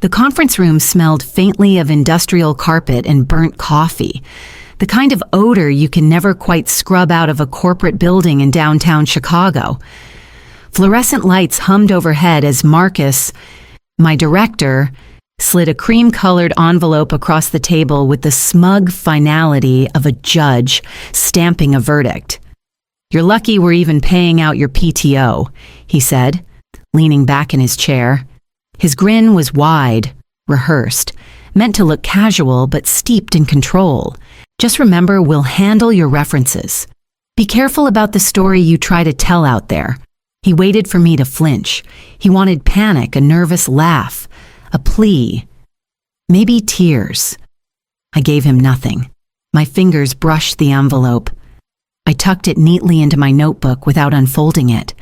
The conference room smelled faintly of industrial carpet and burnt coffee, the kind of odor you can never quite scrub out of a corporate building in downtown Chicago. Fluorescent lights hummed overhead as Marcus, my director, slid a cream-colored envelope across the table with the smug finality of a judge stamping a verdict. "You're lucky we're even paying out your PTO," he said, leaning back in his chair. His grin was wide, rehearsed, meant to look casual but steeped in control. "Just remember, we'll handle your references. Be careful about the story you try to tell out there." He waited for me to flinch. He wanted panic, a nervous laugh, a plea, maybe tears. I gave him nothing. My fingers brushed the envelope. I tucked it neatly into my notebook without unfolding it.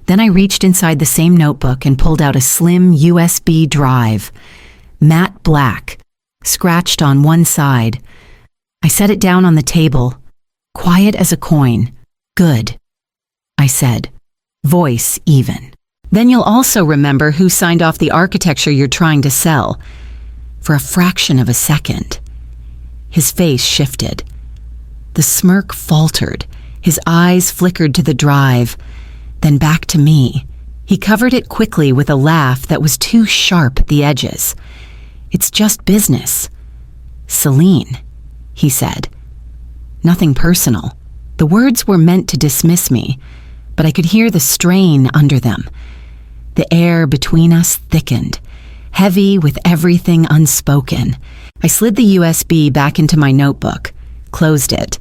Then I reached inside the same notebook and pulled out a slim USB drive, matte black, scratched on one side. I set it down on the table, quiet as a coin. "Good," I said, voice even. "Then you'll also remember who signed off the architecture you're trying to sell." For a fraction of a second, his face shifted. The smirk faltered. His eyes flickered to the drive, then back to me. He covered it quickly with a laugh that was too sharp at the edges. "It's just business. Celine," he said. Nothing personal. The words were meant to dismiss me, but I could hear the strain under them. The air between us thickened, heavy with everything unspoken. I slid the USB back into my notebook, closed it,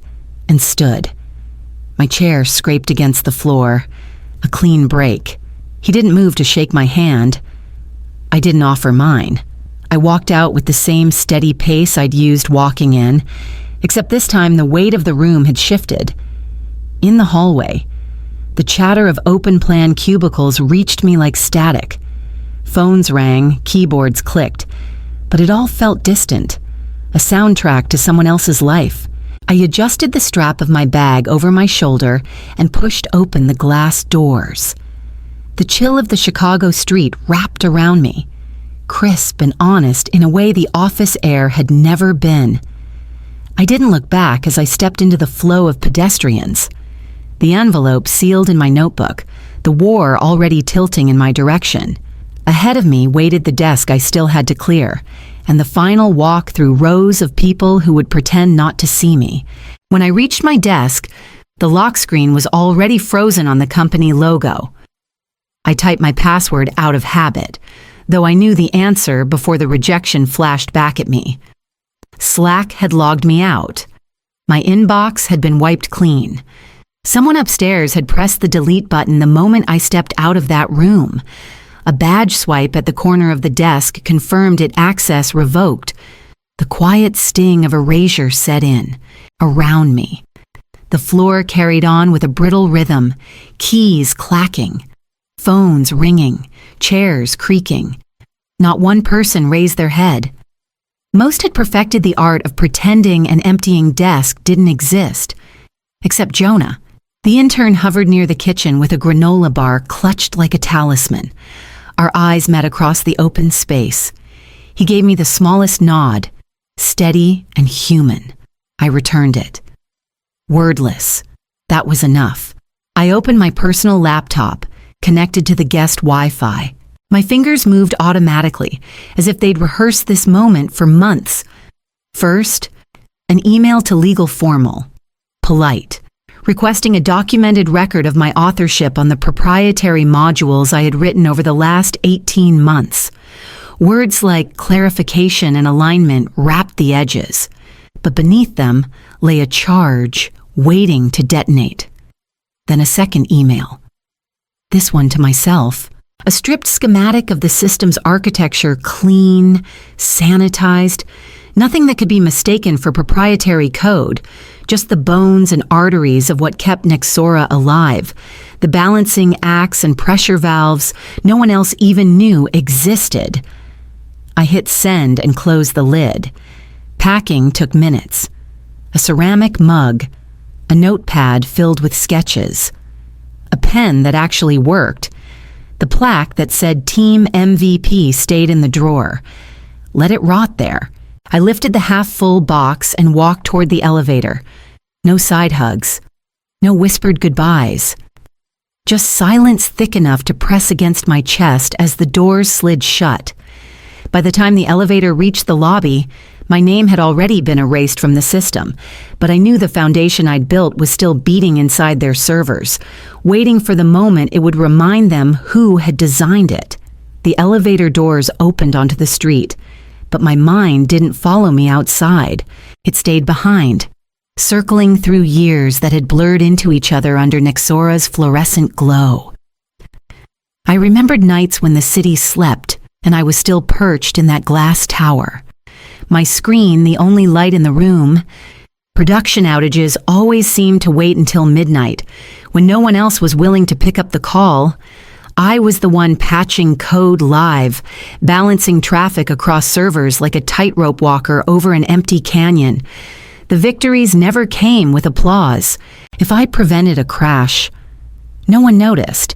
and stood. My chair scraped against the floor, a clean break. He didn't move to shake my hand. I didn't offer mine. I walked out with the same steady pace I'd used walking in, except this time the weight of the room had shifted. In the hallway, the chatter of open-plan cubicles reached me like static. Phones rang, keyboards clicked, but it all felt distant, a soundtrack to someone else's life. I adjusted the strap of my bag over my shoulder and pushed open the glass doors. The chill of the Chicago street wrapped around me, crisp and honest in a way the office air had never been. I didn't look back as I stepped into the flow of pedestrians. The envelope sealed in my notebook, the war already tilting in my direction. Ahead of me waited the desk I still had to clear, and the final walk through rows of people who would pretend not to see me. When I reached my desk, the lock screen was already frozen on the company logo. I typed my password out of habit, though I knew the answer before the rejection flashed back at me. Slack had logged me out. My inbox had been wiped clean. Someone upstairs had pressed the delete button the moment I stepped out of that room. A badge swipe at the corner of the desk confirmed it access revoked. The quiet sting of erasure set in, around me. The floor carried on with a brittle rhythm, keys clacking, phones ringing, chairs creaking. Not one person raised their head. Most had perfected the art of pretending an emptying desk didn't exist, except Jonah. The intern hovered near the kitchen with a granola bar clutched like a talisman. Our eyes met across the open space. He gave me the smallest nod, steady and human. I returned it. Wordless. That was enough. I opened my personal laptop, connected to the guest Wi-Fi. My fingers moved automatically, as if they'd rehearsed this moment for months. First, an email to Legal Formal, polite, requesting a documented record of my authorship on the proprietary modules I had written over the last 18 months. Words like clarification and alignment wrapped the edges, but beneath them lay a charge waiting to detonate. Then a second email. This one to myself. A stripped schematic of the system's architecture, clean, sanitized, nothing that could be mistaken for proprietary code, just the bones and arteries of what kept Nexora alive, the balancing acts and pressure valves no one else even knew existed. I hit send and closed the lid. Packing took minutes. A ceramic mug, a notepad filled with sketches, a pen that actually worked. The plaque that said Team MVP stayed in the drawer. let it rot there. I lifted the half-full box and walked toward the elevator. No side hugs. No whispered goodbyes. Just silence thick enough to press against my chest as the doors slid shut. By the time the elevator reached the lobby, my name had already been erased from the system, but I knew the foundation I'd built was still beating inside their servers, waiting for the moment it would remind them who had designed it. The elevator doors opened onto the street, but my mind didn't follow me outside. It stayed behind, circling through years that had blurred into each other under Nexora's fluorescent glow. I remembered nights when the city slept, and I was still perched in that glass tower. My screen, the only light in the room. Production outages always seemed to wait until midnight. When no one else was willing to pick up the call, I was the one patching code live, balancing traffic across servers like a tightrope walker over an empty canyon. The victories never came with applause. If I prevented a crash, no one noticed.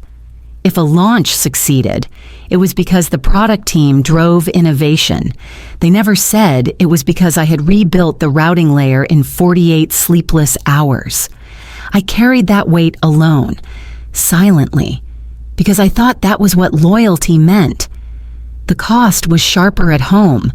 If a launch succeeded, it was because the product team drove innovation. They never said it was because I had rebuilt the routing layer in 48 sleepless hours. I carried that weight alone, silently, because I thought that was what loyalty meant. The cost was sharper at home.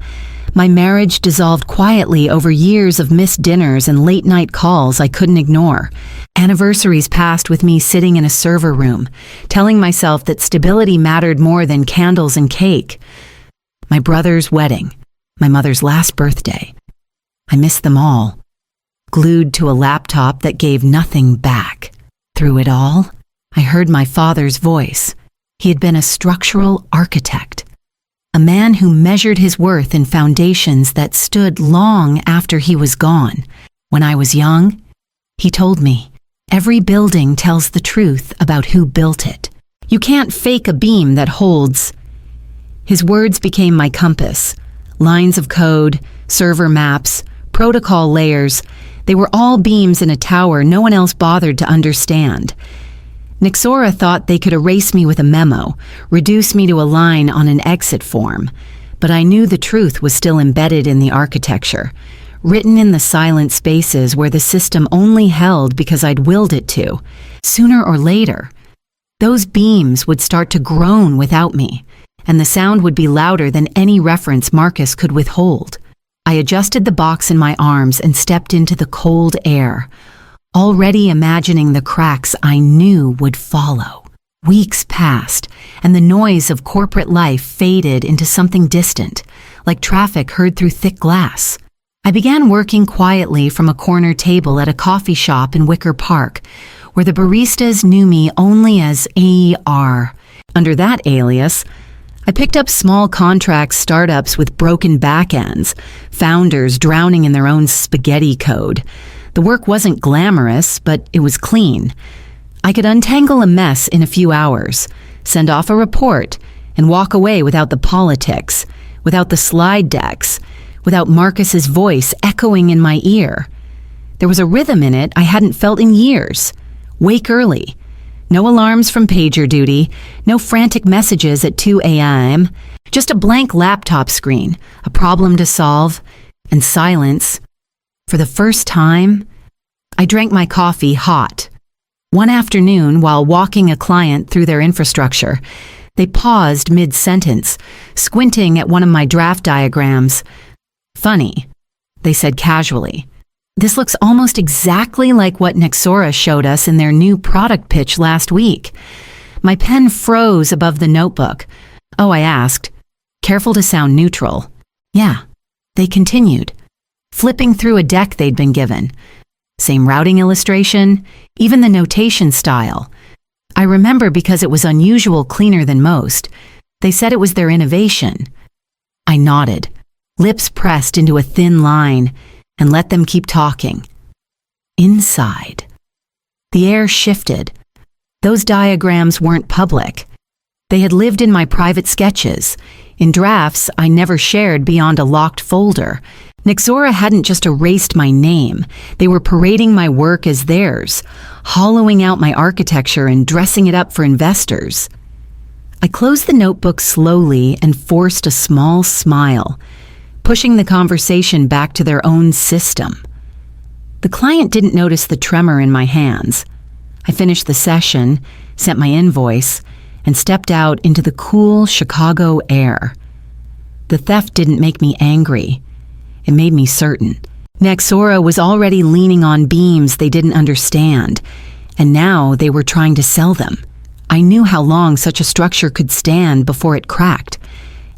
My marriage dissolved quietly over years of missed dinners and late-night calls I couldn't ignore. Anniversaries passed with me sitting in a server room, telling myself that stability mattered more than candles and cake. My brother's wedding, my mother's last birthday. I missed them all, glued to a laptop that gave nothing back. Through it all, I heard my father's voice. He had been a structural architect. A man who measured his worth in foundations that stood long after he was gone. When I was young, he told me, every building tells the truth about who built it. You can't fake a beam that holds. His words became my compass. Lines of code, server maps, protocol layers, they were all beams in a tower no one else bothered to understand. Nexora thought they could erase me with a memo, reduce me to a line on an exit form, but I knew the truth was still embedded in the architecture, written in the silent spaces where the system only held because I'd willed it to. Sooner or later, those beams would start to groan without me, and the sound would be louder than any reference Marcus could withhold. I adjusted the box in my arms and stepped into the cold air, already imagining the cracks I knew would follow. Weeks passed, and the noise of corporate life faded into something distant, like traffic heard through thick glass. I began working quietly from a corner table at a coffee shop in Wicker Park, where the baristas knew me only as AER. Under that alias, I picked up small contract startups with broken backends, founders drowning in their own spaghetti code. The work wasn't glamorous, but it was clean. I could untangle a mess in a few hours, send off a report, and walk away without the politics, without the slide decks, without Marcus's voice echoing in my ear. There was a rhythm in it I hadn't felt in years. Wake early. No alarms from pager duty, no frantic messages at 2 a.m., just a blank laptop screen, a problem to solve, and silence. For the first time, I drank my coffee hot. One afternoon, while walking a client through their infrastructure, they paused mid-sentence, squinting at one of my draft diagrams. "Funny," they said casually. "This looks almost exactly like what Nexora showed us in their new product pitch last week." My pen froze above the notebook. "Oh," I asked, careful to sound neutral. "Yeah," they continued, flipping through a deck they'd been given. Same routing illustration, even the notation style. I remember because it was unusual cleaner than most. They said it was their innovation. I nodded, lips pressed into a thin line, and let them keep talking. Inside, the air shifted. Those diagrams weren't public. They had lived in my private sketches, in drafts I never shared beyond a locked folder. Nexora hadn't just erased my name. They were parading my work as theirs, hollowing out my architecture and dressing it up for investors. I closed the notebook slowly and forced a small smile. pushing the conversation back to their own system. The client didn't notice the tremor in my hands. I finished the session, sent my invoice, and stepped out into the cool Chicago air. The theft didn't make me angry. It made me certain. Nexora was already leaning on beams they didn't understand, and now they were trying to sell them. I knew how long such a structure could stand before it cracked,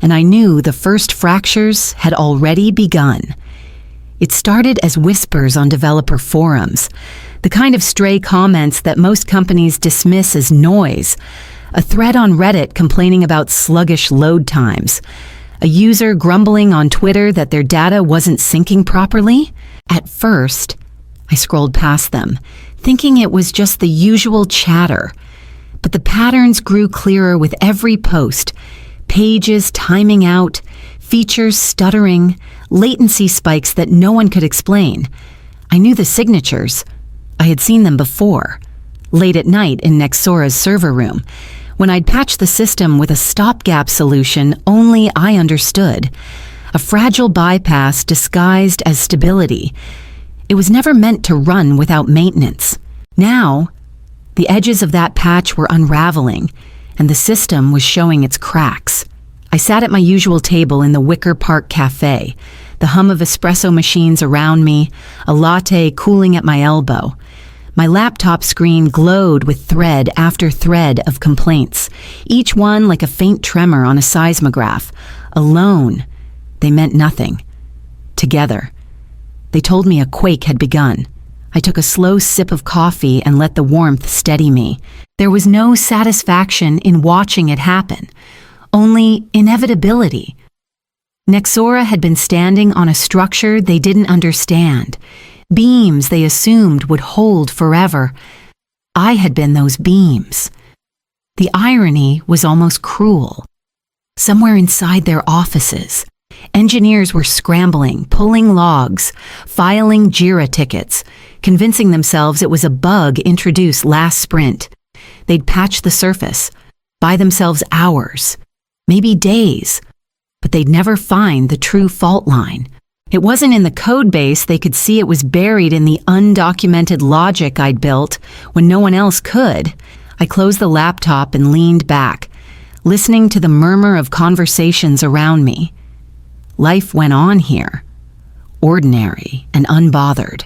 and I knew the first fractures had already begun. It started as whispers on developer forums, the kind of stray comments that most companies dismiss as noise, a thread on Reddit complaining about sluggish load times, a user grumbling on Twitter that their data wasn't syncing properly. At first, I scrolled past them, thinking it was just the usual chatter. But the patterns grew clearer with every post. Pages timing out, features stuttering, latency spikes that no one could explain. I knew the signatures. I had seen them before, late at night in Nexora's server room, when I'd patched the system with a stopgap solution only I understood, a fragile bypass disguised as stability. It was never meant to run without maintenance. Now, the edges of that patch were unraveling, and the system was showing its cracks. I sat at my usual table in the Wicker Park Cafe, the hum of espresso machines around me, a latte cooling at my elbow. My laptop screen glowed with thread after thread of complaints, each one like a faint tremor on a seismograph. Alone, they meant nothing. Together, they told me a quake had begun. I took a slow sip of coffee and let the warmth steady me. There was no satisfaction in watching it happen, only inevitability. Nexora had been standing on a structure they didn't understand, beams they assumed would hold forever. I had been those beams. The irony was almost cruel. Somewhere inside their offices, engineers were scrambling, pulling logs, filing JIRA tickets, convincing themselves it was a bug introduced last sprint. They'd patch the surface, buy themselves hours, maybe days, but they'd never find the true fault line. It wasn't in the code base. They could see it was buried in the undocumented logic I'd built when no one else could. I closed the laptop and leaned back, listening to the murmur of conversations around me. Life went on here, ordinary and unbothered.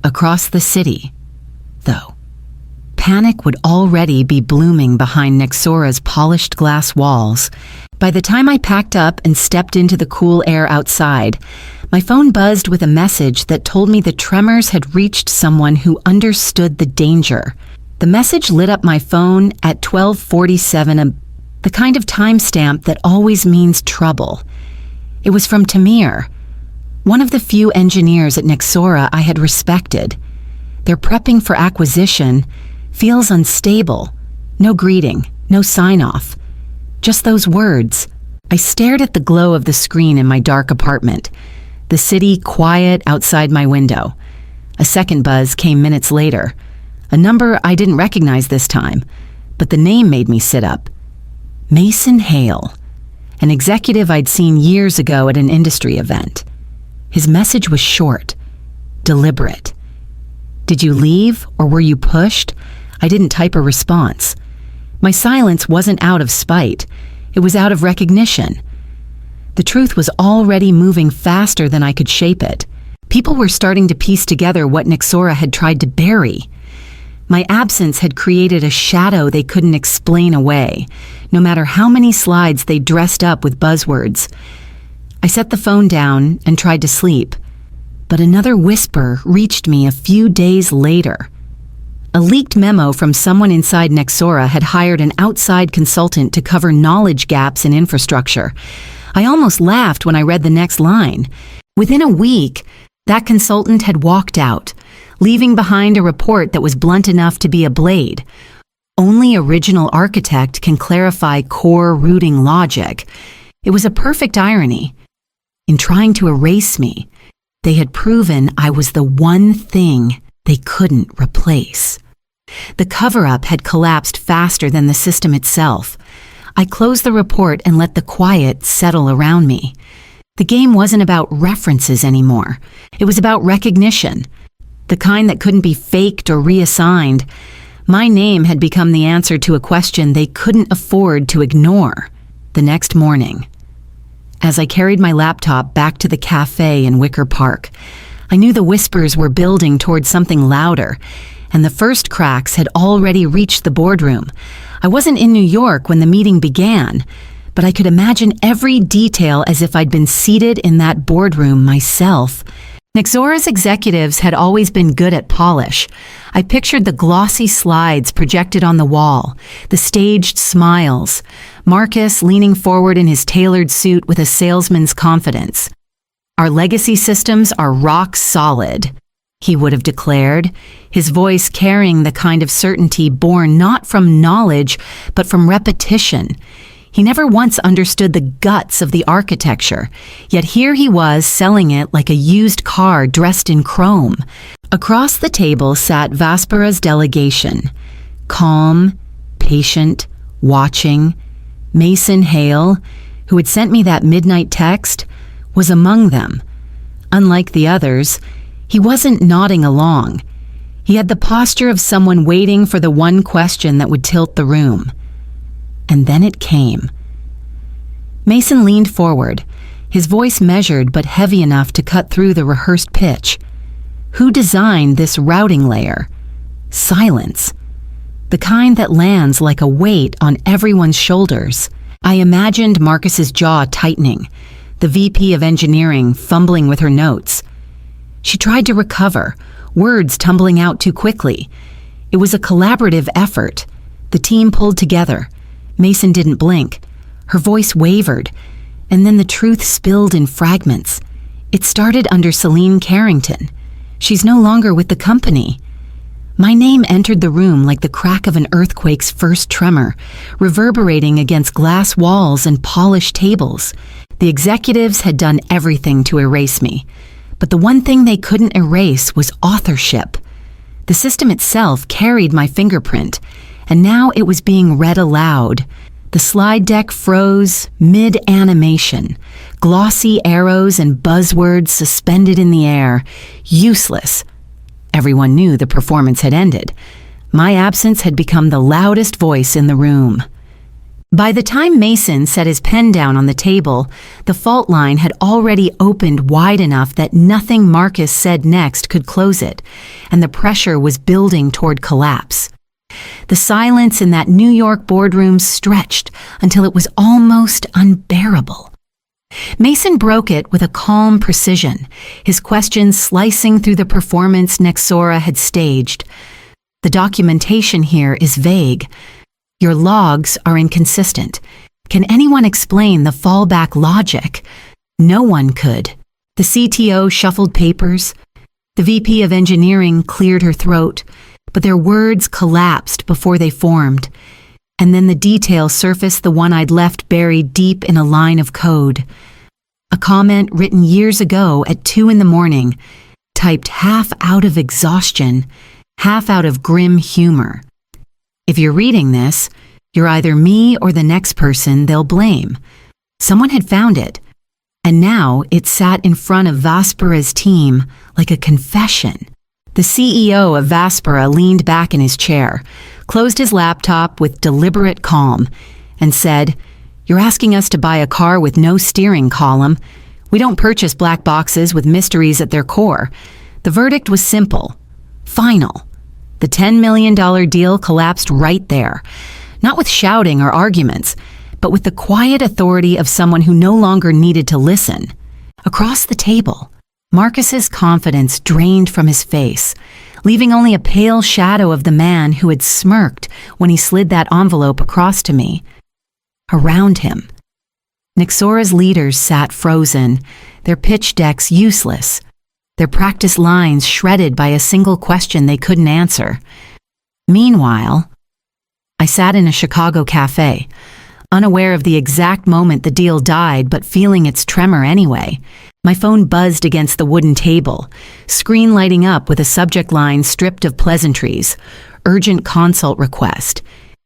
Across the city, though, panic would already be blooming behind Nexora's polished glass walls. By the time I packed up and stepped into the cool air outside, my phone buzzed with a message that told me the tremors had reached someone who understood the danger. The message lit up my phone at 12:47, the kind of timestamp that always means trouble. It was from Tamir, one of the few engineers at Nexora I had respected. Their prepping for acquisition feels unstable. No greeting, no sign-off. Just those words. I stared at the glow of the screen in my dark apartment, the city quiet outside my window. A second buzz came minutes later, a number I didn't recognize this time, but the name made me sit up. Mason Hale, an executive I'd seen years ago at an industry event. His message was short, deliberate. "Did you leave or were you pushed?" I didn't type a response. My silence wasn't out of spite. It was out of recognition. The truth was already moving faster than I could shape it. People were starting to piece together what Nexora had tried to bury. My absence had created a shadow they couldn't explain away, no matter how many slides they dressed up with buzzwords. I set the phone down and tried to sleep, but another whisper reached me a few days later. A leaked memo from someone inside Nexora had hired an outside consultant to cover knowledge gaps in infrastructure. I almost laughed when I read the next line. Within a week, that consultant had walked out, leaving behind a report that was blunt enough to be a blade. Only original architect can clarify core routing logic. It was a perfect irony. In trying to erase me, they had proven I was the one thing they couldn't replace. The cover-up had collapsed faster than the system itself. I closed the report and let the quiet settle around me. The game wasn't about references anymore. It was about recognition, the kind that couldn't be faked or reassigned. My name had become the answer to a question they couldn't afford to ignore. The next morning, as I carried my laptop back to the cafe in Wicker Park, I knew the whispers were building towards something louder, and the first cracks had already reached the boardroom. I wasn't in New York when the meeting began, but I could imagine every detail as if I'd been seated in that boardroom myself. Nexora's executives had always been good at polish. I pictured the glossy slides projected on the wall, the staged smiles, Marcus leaning forward in his tailored suit with a salesman's confidence. "Our legacy systems are rock solid," he would have declared, his voice carrying the kind of certainty born not from knowledge, but from repetition. He never once understood the guts of the architecture, yet here he was selling it like a used car dressed in chrome. Across the table sat Vaspara's delegation, calm, patient, watching. Mason Hale, who had sent me that midnight text, was among them. Unlike the others, he wasn't nodding along. He had the posture of someone waiting for the one question that would tilt the room. And then it came. Mason leaned forward, his voice measured but heavy enough to cut through the rehearsed pitch. Who designed this routing layer? Silence. The kind that lands like a weight on everyone's shoulders. I imagined Marcus's jaw tightening, the VP of engineering fumbling with her notes. She tried to recover, words tumbling out too quickly. It was a collaborative effort. The team pulled together. Mason didn't blink. Her voice wavered, and then the truth spilled in fragments. It started under Celine Carrington. She's no longer with the company. My name entered the room like the crack of an earthquake's first tremor, reverberating against glass walls and polished tables. The executives had done everything to erase me, but the one thing they couldn't erase was authorship. The system itself carried my fingerprint, and now it was being read aloud. The slide deck froze mid-animation, glossy arrows and buzzwords suspended in the air, useless. Everyone knew the performance had ended. My absence had become the loudest voice in the room. By the time Mason set his pen down on the table, the fault line had already opened wide enough that nothing Marcus said next could close it, and the pressure was building toward collapse. The silence in that New York boardroom stretched until it was almost unbearable. Mason broke it with a calm precision, his questions slicing through the performance Nexora had staged. The documentation here is vague. Your logs are inconsistent. Can anyone explain the fallback logic? No one could. The CTO shuffled papers. The VP of engineering cleared her throat, but their words collapsed before they formed. And then the detail surfaced, the one I'd left buried deep in a line of code. A comment written years ago at 2 a.m, typed half out of exhaustion, half out of grim humor. If you're reading this, you're either me or the next person they'll blame. Someone had found it, and now it sat in front of Vaspara's team like a confession. The CEO of Vaspara leaned back in his chair, closed his laptop with deliberate calm, and said, "You're asking us to buy a car with no steering column. We don't purchase black boxes with mysteries at their core." The verdict was simple, final. The $10 million deal collapsed right there, not with shouting or arguments, but with the quiet authority of someone who no longer needed to listen. Across the table, Marcus's confidence drained from his face, leaving only a pale shadow of the man who had smirked when he slid that envelope across to me. Around him, Nexora's leaders sat frozen, their pitch decks useless, their practice lines shredded by a single question they couldn't answer. Meanwhile, I sat in a Chicago cafe, unaware of the exact moment the deal died, but feeling its tremor anyway. My phone buzzed against the wooden table, screen lighting up with a subject line stripped of pleasantries. Urgent consult request.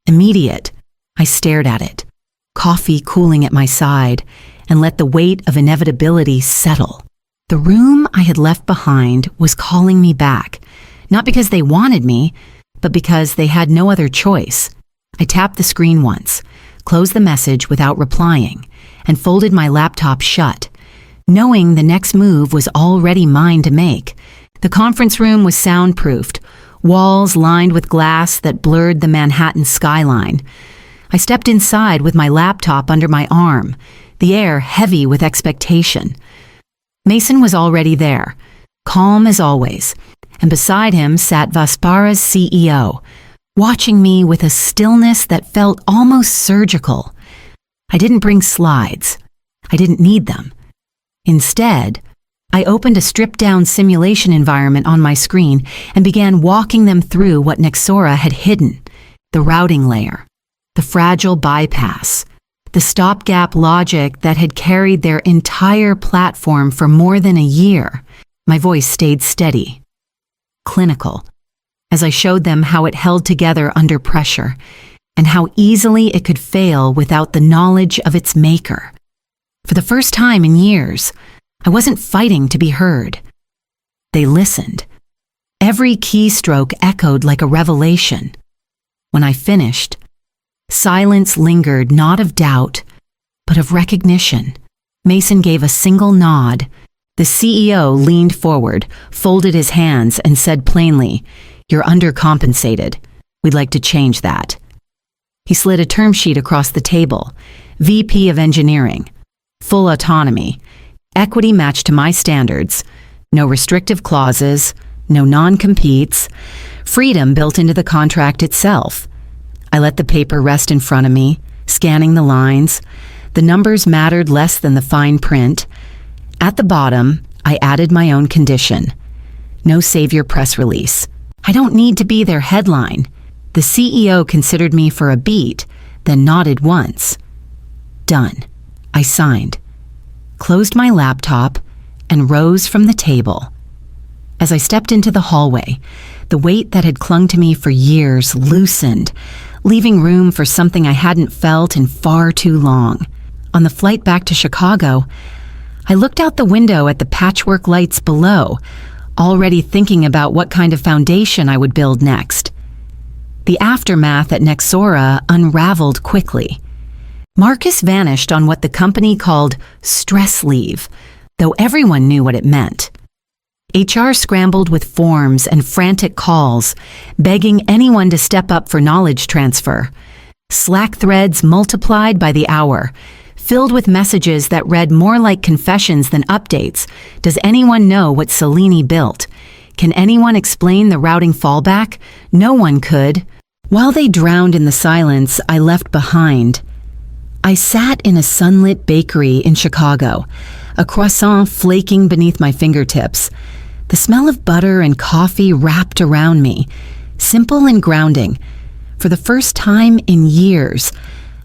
Immediate. I stared at it, coffee cooling at my side, and let the weight of inevitability settle. The room I had left behind was calling me back, not because they wanted me, but because they had no other choice. I tapped the screen once, closed the message without replying, and folded my laptop shut, knowing the next move was already mine to make. The conference room was soundproofed, walls lined with glass that blurred the Manhattan skyline. I stepped inside with my laptop under my arm, the air heavy with expectation. Mason was already there, calm as always, and beside him sat Vaspara's CEO, watching me with a stillness that felt almost surgical. I didn't bring slides. I didn't need them. Instead, I opened a stripped-down simulation environment on my screen and began walking them through what Nexora had hidden: the routing layer, the fragile bypass, the stopgap logic that had carried their entire platform for more than a year. My voice stayed steady, clinical, as I showed them how it held together under pressure and how easily it could fail without the knowledge of its maker. For the first time in years, I wasn't fighting to be heard. They listened. Every keystroke echoed like a revelation. When I finished, silence lingered, not of doubt, but of recognition. Mason gave a single nod. The CEO leaned forward, folded his hands, and said plainly, "You're undercompensated. We'd like to change that." He slid a term sheet across the table. VP of Engineering. Full autonomy. Equity matched to my standards. No restrictive clauses. No non-competes. Freedom built into the contract itself. I let the paper rest in front of me, scanning the lines. The numbers mattered less than the fine print. At the bottom, I added my own condition. No savior press release. I don't need to be their headline. The CEO considered me for a beat, then nodded once. Done. I signed, closed my laptop, and rose from the table. As I stepped into the hallway, the weight that had clung to me for years loosened, leaving room for something I hadn't felt in far too long. On the flight back to Chicago, I looked out the window at the patchwork lights below, already thinking about what kind of foundation I would build next. The aftermath at Nexora unraveled quickly. Marcus vanished on what the company called stress leave, though everyone knew what it meant. HR scrambled with forms and frantic calls, begging anyone to step up for knowledge transfer. Slack threads multiplied by the hour, filled with messages that read more like confessions than updates. Does anyone know what Cellini built? Can anyone explain the routing fallback? No one could. While they drowned in the silence I left behind, I sat in a sunlit bakery in Chicago, a croissant flaking beneath my fingertips. The smell of butter and coffee wrapped around me, simple and grounding. For the first time in years,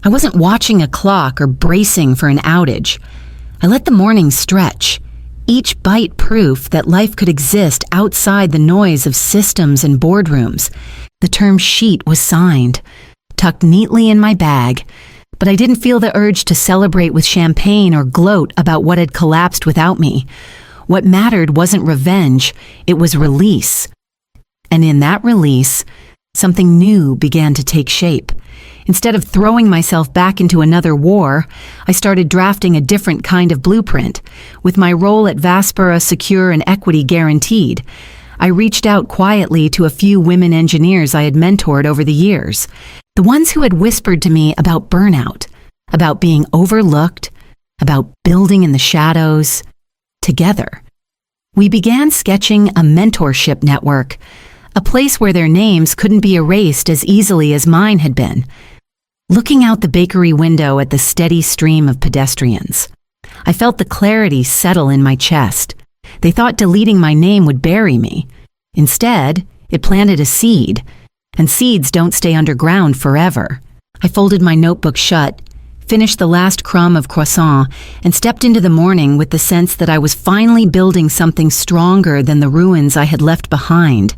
I wasn't watching a clock or bracing for an outage. I let the morning stretch, each bite proof that life could exist outside the noise of systems and boardrooms. The term sheet was signed, tucked neatly in my bag, but I didn't feel the urge to celebrate with champagne or gloat about what had collapsed without me. What mattered wasn't revenge, it was release. And in that release, something new began to take shape. Instead of throwing myself back into another war, I started drafting a different kind of blueprint. With my role at Vaspara secure and equity guaranteed, I reached out quietly to a few women engineers I had mentored over the years. The ones who had whispered to me about burnout, about being overlooked, about building in the shadows. Together, we began sketching a mentorship network, a place where their names couldn't be erased as easily as mine had been. Looking out the bakery window at the steady stream of pedestrians, I felt the clarity settle in my chest. They thought deleting my name would bury me. Instead, it planted a seed, and seeds don't stay underground forever. I folded my notebook shut, finished the last crumb of croissant, and stepped into the morning with the sense that I was finally building something stronger than the ruins I had left behind.